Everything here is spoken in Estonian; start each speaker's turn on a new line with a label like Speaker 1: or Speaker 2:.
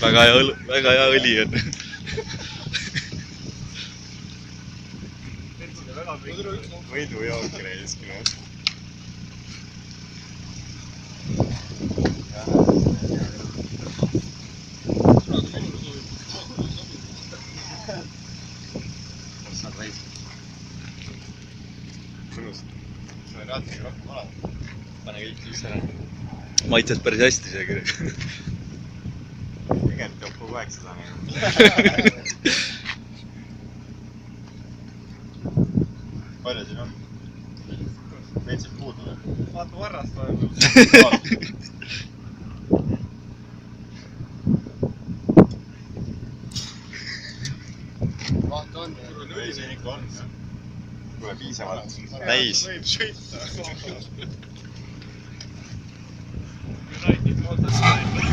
Speaker 1: väga hea õli on. võidujook reisk.
Speaker 2: saad väis.
Speaker 1: mõnus.
Speaker 2: see on raadniga rohkem alati.
Speaker 1: Pane kõik siis ära. Maitses päris hästi see.
Speaker 2: Tegelikult joob kogu aeg seda. Palju siin on? Veitsid puudu või?
Speaker 3: Vaata varrast vahepeal. Vaata on.
Speaker 2: Ei, siin ikka on. Kuule piisavalt.
Speaker 1: Täis.
Speaker 3: Võib sõita. United Motorcycle.